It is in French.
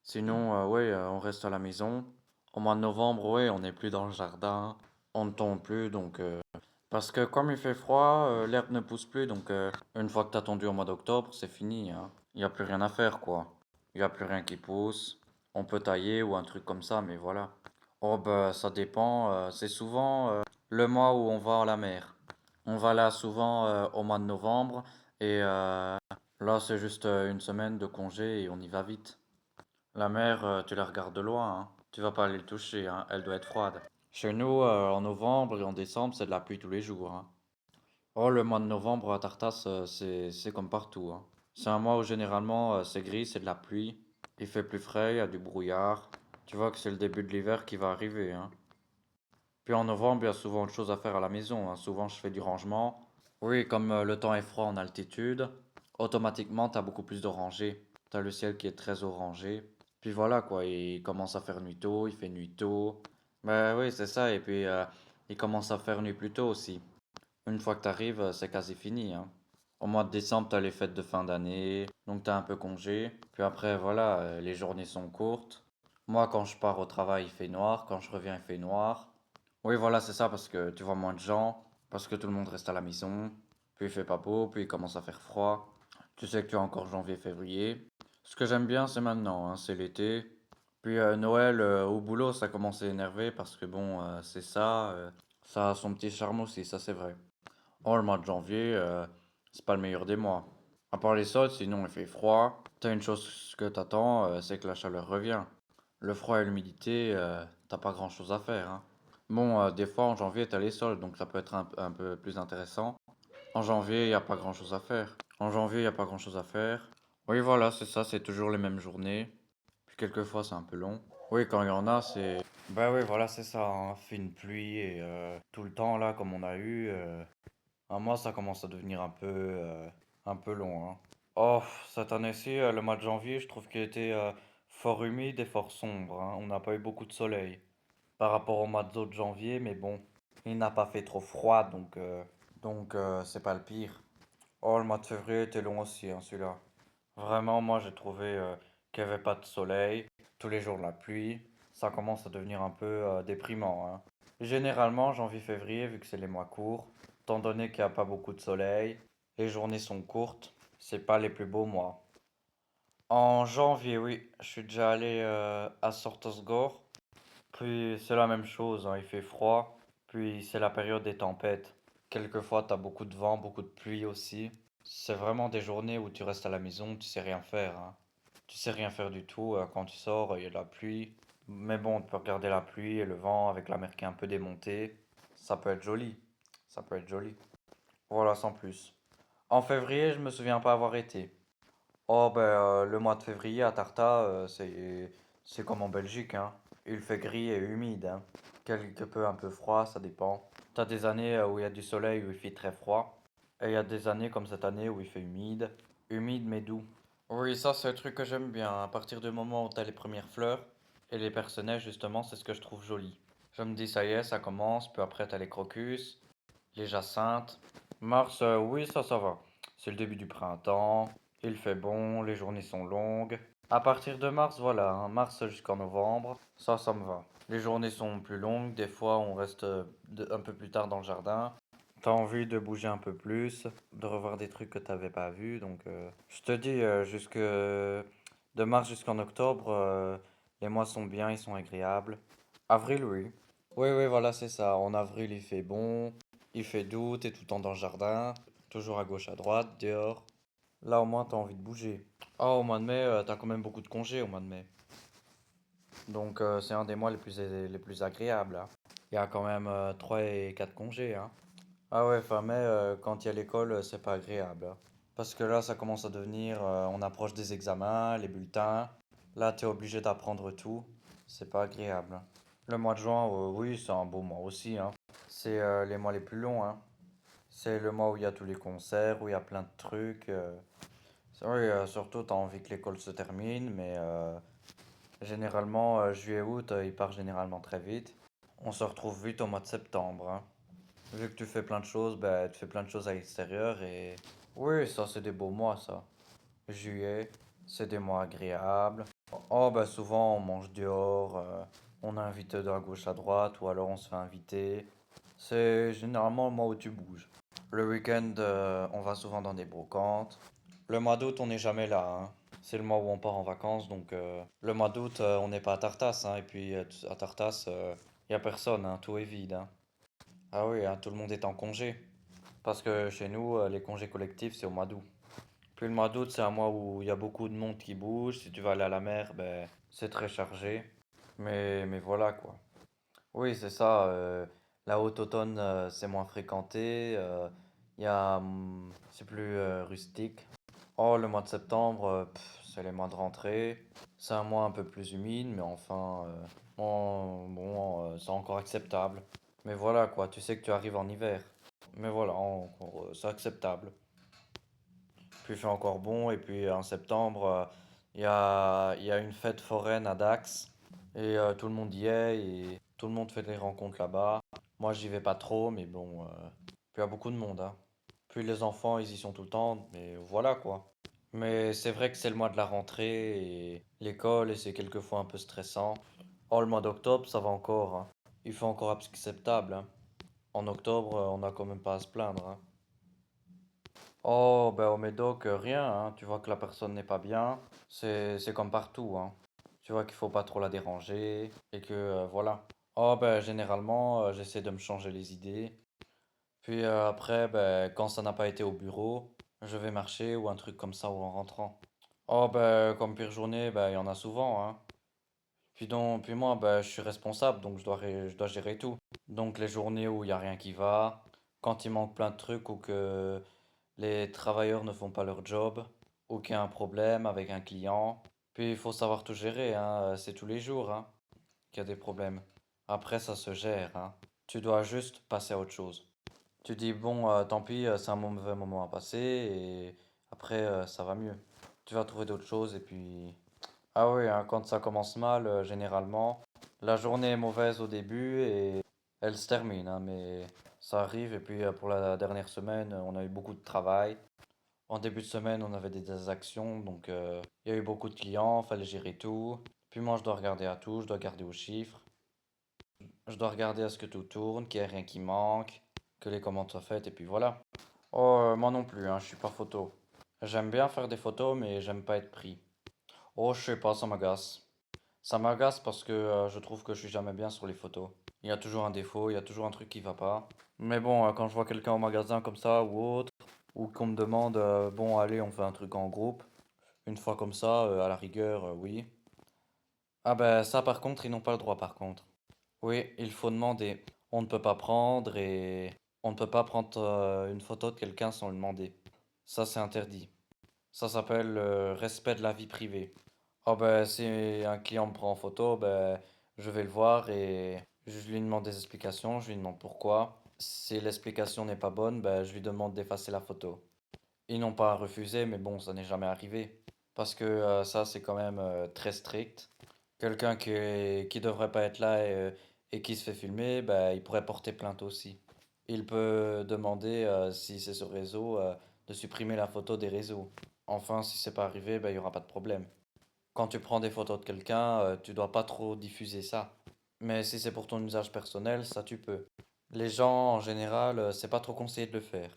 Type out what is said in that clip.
Sinon, ouais, on reste à la maison. Au mois de novembre, ouais, on n'est plus dans le jardin, on ne tombe plus, donc parce que comme il fait froid, l'herbe ne pousse plus, donc une fois que t'as tondu au mois d'octobre, c'est fini, hein. Il n'y a plus rien à faire, quoi. Il n'y a plus rien qui pousse. On peut tailler ou un truc comme ça, mais voilà. Oh, bah, ça dépend. C'est souvent le mois où on va à la mer. On va là souvent au mois de novembre, et là, c'est juste une semaine de congé et on y va vite. La mer, tu la regardes de loin, hein. Tu vas pas aller le toucher, hein. Elle doit être froide. Chez nous, en novembre et en décembre, c'est de la pluie tous les jours, hein. Oh, le mois de novembre à Tartas, c'est comme partout, hein. C'est un mois où généralement c'est gris, c'est de la pluie. Il fait plus frais, il y a du brouillard. Tu vois que c'est le début de l'hiver qui va arriver, hein. Puis en novembre, il y a souvent autre chose à faire à la maison, hein. Souvent, je fais du rangement. Oui, comme le temps est froid en altitude, automatiquement, tu as beaucoup plus de rangées. Tu as le ciel qui est très orangé. Puis voilà, quoi, il commence à faire nuit tôt, il fait nuit tôt. Ben oui, c'est ça, et puis il commence à faire nuit plus tôt aussi. Une fois que tu arrives, c'est quasi fini, hein. Au mois de décembre, tu as les fêtes de fin d'année, donc tu as un peu congé. Puis après, voilà, les journées sont courtes. Moi, quand je pars au travail, il fait noir. Quand je reviens, il fait noir. Oui, voilà, c'est ça, parce que tu vois moins de gens, parce que tout le monde reste à la maison. Puis il fait pas beau, puis il commence à faire froid. Tu sais que tu as encore janvier, février. Ce que j'aime bien, c'est maintenant, hein, c'est l'été. Puis Noël, au boulot, ça commence à énerver parce que bon, c'est ça, ça a son petit charme aussi, ça c'est vrai. Oh, le mois de janvier, c'est pas le meilleur des mois. À part les soldes, sinon il fait froid. T'as une chose que t'attends, c'est que la chaleur revient. Le froid et l'humidité, t'as pas grand chose à faire, hein. Bon, des fois en janvier, t'as les soldes, donc ça peut être un peu plus intéressant. En janvier, y a pas grand chose à faire. En janvier, y a pas grand chose à faire. Oui, voilà, c'est ça, c'est toujours les mêmes journées. Puis quelquefois, c'est un peu long. Oui, quand il y en a, c'est. Bah oui, voilà, c'est ça, hein. Fait une pluie et tout le temps là, comme on a eu. Moi, ça commence à devenir un peu long, hein. Oh, cette année-ci, le mois de janvier, je trouve qu'il était fort humide et fort sombre, hein. On n'a pas eu beaucoup de soleil par rapport au mois de janvier, mais bon, il n'a pas fait trop froid, donc c'est pas le pire. Oh, le mois de février était long aussi, hein, celui-là. Vraiment, moi, j'ai trouvé qu'il n'y avait pas de soleil, tous les jours de la pluie. Ça commence à devenir un peu déprimant, hein. Généralement, janvier-février, vu que c'est les mois courts, étant donné qu'il n'y a pas beaucoup de soleil, les journées sont courtes, c'est pas les plus beaux mois. En janvier, oui, je suis déjà allé à Sortosgore. Puis c'est la même chose, hein, il fait froid. Puis c'est la période des tempêtes. Quelquefois, t'as beaucoup de vent, beaucoup de pluie aussi. C'est vraiment des journées où tu restes à la maison, tu sais rien faire, hein. Tu sais rien faire du tout. Quand tu sors, il y a de la pluie. Mais bon, tu peux regarder la pluie et le vent avec la mer qui est un peu démontée. Ça peut être joli. Ça peut être joli. Voilà, sans plus. En février, je me souviens pas avoir été. Oh ben le mois de février à Tarta, c'est comme en Belgique, hein. Il fait gris et humide, hein. Quelque peu un peu froid, ça dépend. T'as des années où il y a du soleil où il fait très froid. Et il y a des années comme cette année où il fait humide. Humide mais doux. Oui, ça c'est le truc que j'aime bien. À partir du moment où t'as les premières fleurs et les personnages, justement, c'est ce que je trouve joli. Je me dis ça y est, ça commence, puis après t'as les crocus, les jacinthes. Mars, oui, ça va. C'est le début du printemps. Il fait bon, les journées sont longues. À partir de mars, voilà, hein, mars jusqu'en novembre, ça me va. Les journées sont plus longues, des fois on reste un peu plus tard dans le jardin. T'as envie de bouger un peu plus, de revoir des trucs que t'avais pas vus, donc je te dis, de mars jusqu'en octobre, les mois sont bien, ils sont agréables. Avril, oui. Oui, oui, voilà, c'est ça. En avril, il fait bon, il fait doux, t'es tout le temps dans le jardin, toujours à gauche, à droite, dehors. Là, au moins, t'as envie de bouger. Ah, au mois de mai, t'as quand même beaucoup de congés au mois de mai. Donc, c'est un des mois les plus agréables, hein. Il y a quand même 3 et 4 congés, hein. Ah ouais, fin mai, quand il y a l'école, c'est pas agréable, hein. Parce que là, ça commence à devenir, on approche des examens, les bulletins. Là, t'es obligé d'apprendre tout. C'est pas agréable, hein. Le mois de juin, oui, c'est un beau mois aussi, hein. C'est les mois les plus longs, hein. C'est le mois où il y a tous les concerts, où il y a plein de trucs. C'est vrai, surtout, t'as envie que l'école se termine, mais généralement, juillet-août, il part généralement très vite. On se retrouve vite au mois de septembre, hein. Vu que tu fais plein de choses, ben, tu fais plein de choses à l'extérieur et... Oui, ça, c'est des beaux mois, ça. Juillet, c'est des mois agréables. Oh, bah souvent on mange dehors, on est invité de à gauche à droite, ou alors on se fait inviter. C'est généralement le mois où tu bouges. Le week-end, on va souvent dans des brocantes. Le mois d'août, on n'est jamais là, hein. C'est le mois où on part en vacances, donc le mois d'août, on n'est pas à Tartas, hein. Et puis à Tartas, il y a personne, hein, tout est vide, hein. Ah oui, hein, tout le monde est en congé. Parce que chez nous, les congés collectifs, c'est au mois d'août. Puis le mois d'août, c'est un mois où il y a beaucoup de monde qui bouge. Si tu vas aller à la mer, ben, c'est très chargé. Mais voilà quoi. Oui, c'est ça. La haute automne, c'est moins fréquenté. C'est plus rustique. Oh, le mois de septembre, c'est les mois de rentrée. C'est un mois un peu plus humide, mais enfin, c'est encore acceptable. Mais voilà quoi, tu sais que tu arrives en hiver. Mais voilà, c'est acceptable. Puis il fait encore bon, et puis en septembre, il y a une fête foraine à Dax, et tout le monde y est, et tout le monde fait des rencontres là-bas. Moi, j'y vais pas trop, mais bon, puis il y a beaucoup de monde, hein. Puis les enfants, ils y sont tout le temps, mais voilà quoi. Mais c'est vrai que c'est le mois de la rentrée, et l'école, et c'est quelquefois un peu stressant. Oh, le mois d'octobre, ça va encore, hein. Il fait encore acceptable, hein. En octobre, on n'a quand même pas à se plaindre, hein. Oh, ben au Médoc, rien, hein. Tu vois que la personne n'est pas bien. C'est comme partout, hein. Tu vois qu'il faut pas trop la déranger et que voilà. Oh, ben généralement, j'essaie de me changer les idées. Puis après, ben, quand ça n'a pas été au bureau, je vais marcher ou un truc comme ça ou en rentrant. Oh, ben comme pire journée, ben il y en a souvent, hein. Puis moi, ben, je suis responsable, donc je dois gérer tout. Donc les journées où il y a rien qui va, quand il manque plein de trucs ou que les travailleurs ne font pas leur job, ou qu'il y a un problème avec un client. Puis il faut savoir tout gérer, hein. C'est tous les jours, hein, qu'il y a des problèmes. Après, ça se gère, hein. Tu dois juste passer à autre chose. Tu dis, bon, tant pis, c'est un mauvais moment à passer, et après, ça va mieux. Tu vas trouver d'autres choses, et puis... Ah oui, hein, quand ça commence mal, généralement, la journée est mauvaise au début, et elle se termine, hein, mais ça arrive. Et puis pour la dernière semaine, on a eu beaucoup de travail. En début de semaine, on avait des actions, donc il y a eu beaucoup de clients, fallait gérer tout. Puis moi, je dois regarder à tout, je dois garder aux chiffres, je dois regarder à ce que tout tourne, qu'il n'y ait rien qui manque, que les commandes soient faites, et puis voilà. Oh, moi non plus, hein, je suis pas photo. J'aime bien faire des photos, mais j'aime pas être pris. Oh, je sais pas, ça m'agace. Ça m'agace parce que je trouve que je suis jamais bien sur les photos. Il y a toujours un défaut, il y a toujours un truc qui va pas. Mais bon, quand je vois quelqu'un au magasin comme ça ou autre, ou qu'on me demande, bon, allez, on fait un truc en groupe, une fois comme ça, à la rigueur, oui. Ah ben ça par contre, ils n'ont pas le droit par contre. Oui, il faut demander. On ne peut pas prendre et on ne peut pas prendre une photo de quelqu'un sans le demander. Ça c'est interdit. Ça s'appelle respect de la vie privée. Ah ben si un client me prend en photo, ben je vais le voir et je lui demande des explications, je lui demande pourquoi. Si l'explication n'est pas bonne, ben je lui demande d'effacer la photo. Ils n'ont pas refusé, mais bon, ça n'est jamais arrivé. Parce que ça, c'est quand même très strict. Quelqu'un qui devrait pas être là et qui se fait filmer, bah, il pourrait porter plainte aussi. Il peut demander, si c'est sur réseau, de supprimer la photo des réseaux. Enfin, si c'est pas arrivé, bah, il y aura pas de problème. Quand tu prends des photos de quelqu'un, tu dois pas trop diffuser ça. Mais si c'est pour ton usage personnel, ça tu peux. Les gens, en général, c'est pas trop conseillé de le faire.